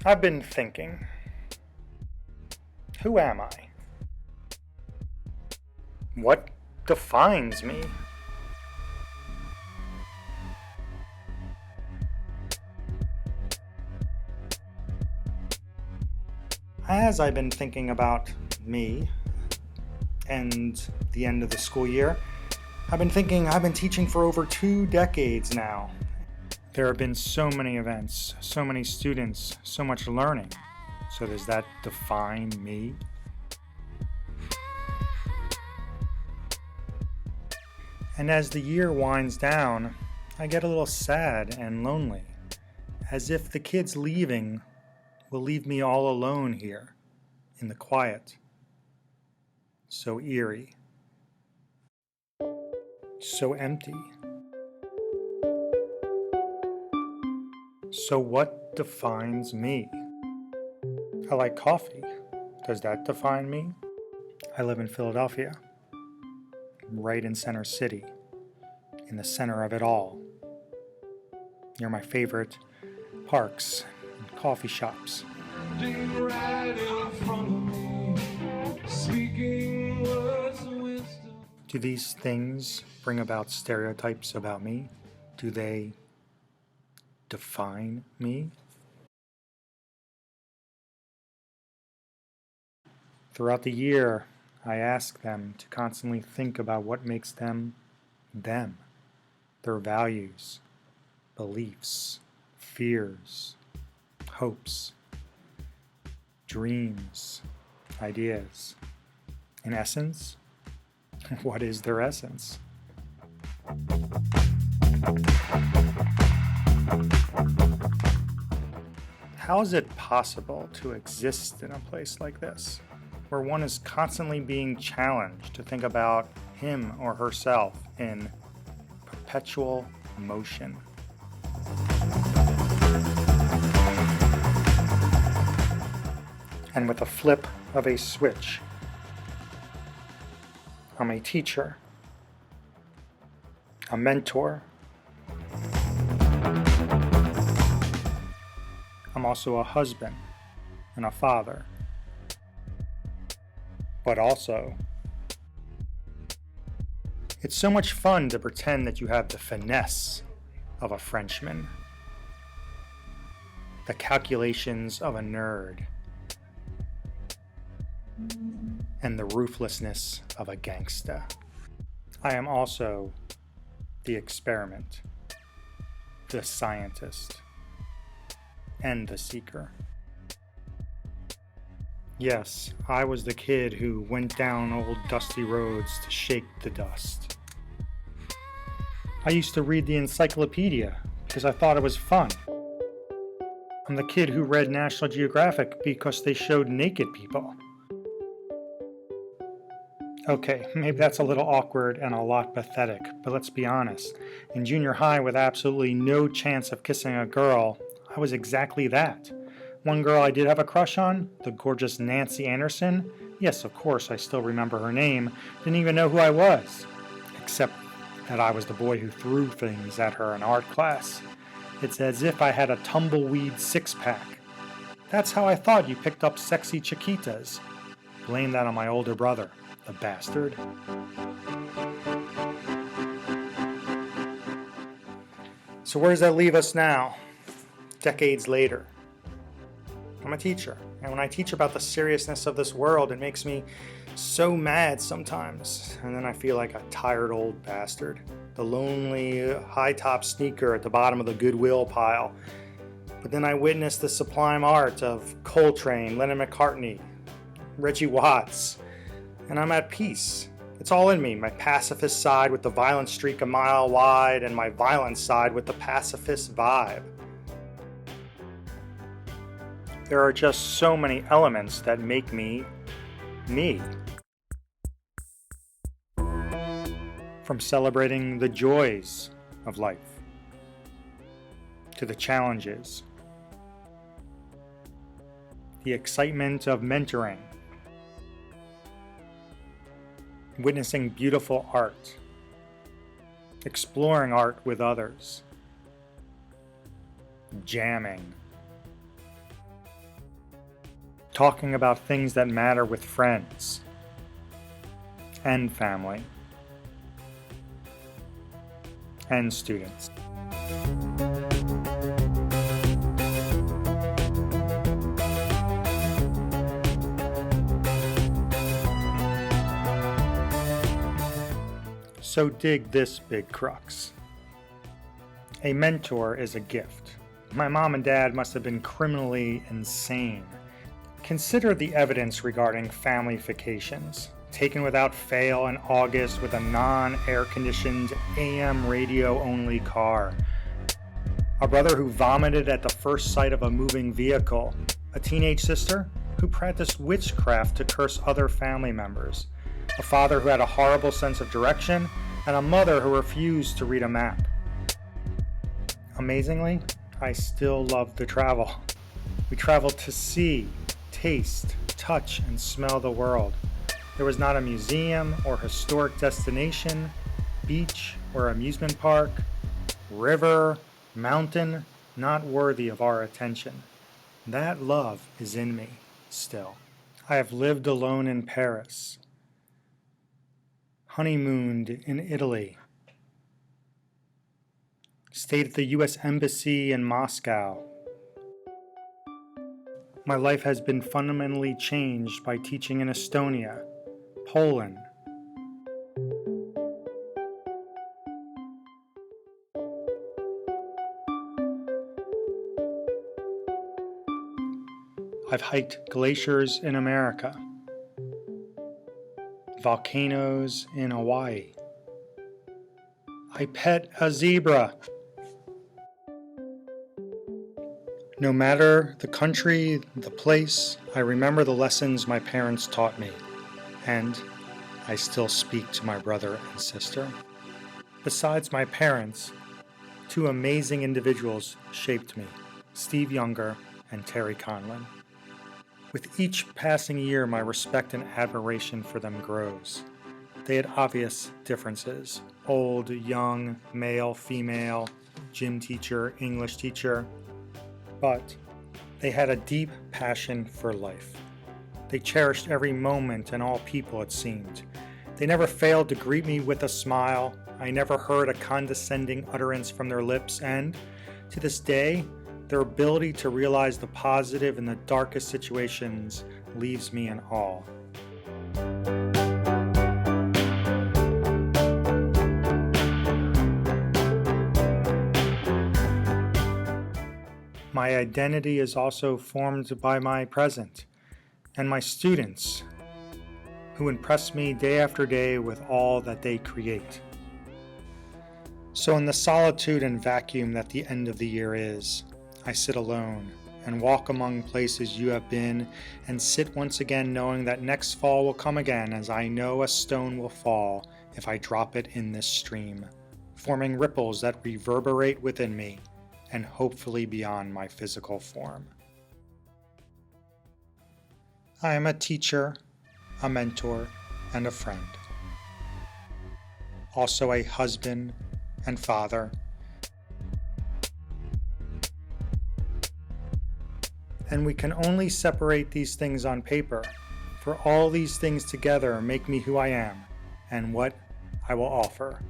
I've been thinking, who am I? What defines me? As I've been thinking about me and the end of the school year, I've been teaching for over 2 decades now. There have been so many events, so many students, so much learning. So does that define me? And as the year winds down, I get a little sad and lonely, as if the kids leaving will leave me all alone here in the quiet. So eerie. So empty. So what defines me? I like coffee. Does that define me? I live in Philadelphia, right in Center City, in the center of it all, near my favorite parks and coffee shops. Right in front of me, speaking words of wisdom. Do these things bring about stereotypes about me? Do they define me? Throughout the year, I ask them to constantly think about what makes them, their values, beliefs, fears, hopes, dreams, ideas. In essence, what is their essence? How is it possible to exist in a place like this, where one is constantly being challenged to think about him or herself in perpetual motion? And with a flip of a switch, I'm a teacher, a mentor. I'm also a husband and a father. But also, it's so much fun to pretend that you have the finesse of a Frenchman, the calculations of a nerd, and the ruthlessness of a gangsta. I am also the experiment, the scientist, and the seeker. Yes, I was the kid who went down old dusty roads to shake the dust. I used to read the encyclopedia because I thought it was fun. I'm the kid who read National Geographic because they showed naked people. Okay, maybe that's a little awkward and a lot pathetic, but let's be honest. In junior high, with absolutely no chance of kissing a girl, I was exactly that. One girl I did have a crush on, the gorgeous Nancy Anderson. Yes, of course, I still remember her name. Didn't even know who I was, except that I was the boy who threw things at her in art class. It's as if I had a tumbleweed six-pack. That's how I thought you picked up sexy Chiquitas. Blame that on my older brother, the bastard. So where does that leave us now, decades later? I'm a teacher, and when I teach about the seriousness of this world, it makes me so mad sometimes, and then I feel like a tired old bastard, the lonely high-top sneaker at the bottom of the Goodwill pile. But then I witness the sublime art of Coltrane, Lennon McCartney, Reggie Watts, and I'm at peace. It's all in me, my pacifist side with the violent streak a mile wide, and my violent side with the pacifist vibe. There are just so many elements that make me, me. From celebrating the joys of life, to the challenges, the excitement of mentoring, witnessing beautiful art, exploring art with others, jamming, talking about things that matter with friends and family and students. So dig this big crux. A mentor is a gift. My mom and dad must have been criminally insane. Consider the evidence regarding family vacations, taken without fail in August with a non-air-conditioned AM radio-only car. A brother who vomited at the first sight of a moving vehicle. A teenage sister who practiced witchcraft to curse other family members. A father who had a horrible sense of direction, and a mother who refused to read a map. Amazingly, I still love to travel. We traveled to see, taste, touch, and smell the world. There was not a museum or historic destination, beach or amusement park, river, mountain, not worthy of our attention. That love is in me still. I have lived alone in Paris, honeymooned in Italy, stayed at the U.S. Embassy in Moscow. My life has been fundamentally changed by teaching in Estonia, Poland, I've hiked glaciers in America, volcanoes in Hawaii. I pet a zebra. No matter the country, the place, I remember the lessons my parents taught me, and I still speak to my brother and sister. Besides my parents, two amazing individuals shaped me, Steve Younger and Terry Conlon. With each passing year, my respect and admiration for them grows. They had obvious differences: old, young, male, female, gym teacher, English teacher. But they had a deep passion for life. They cherished every moment and all people, it seemed. They never failed to greet me with a smile. I never heard a condescending utterance from their lips, and to this day, their ability to realize the positive in the darkest situations leaves me in awe. My identity is also formed by my present and my students, who impress me day after day with all that they create. So in the solitude and vacuum that the end of the year is, I sit alone and walk among places you have been, and sit once again knowing that next fall will come again, as I know a stone will fall if I drop it in this stream, forming ripples that reverberate within me and hopefully beyond my physical form. I am a teacher, a mentor, and a friend. Also a husband and father. And we can only separate these things on paper, for all these things together make me who I am and what I will offer.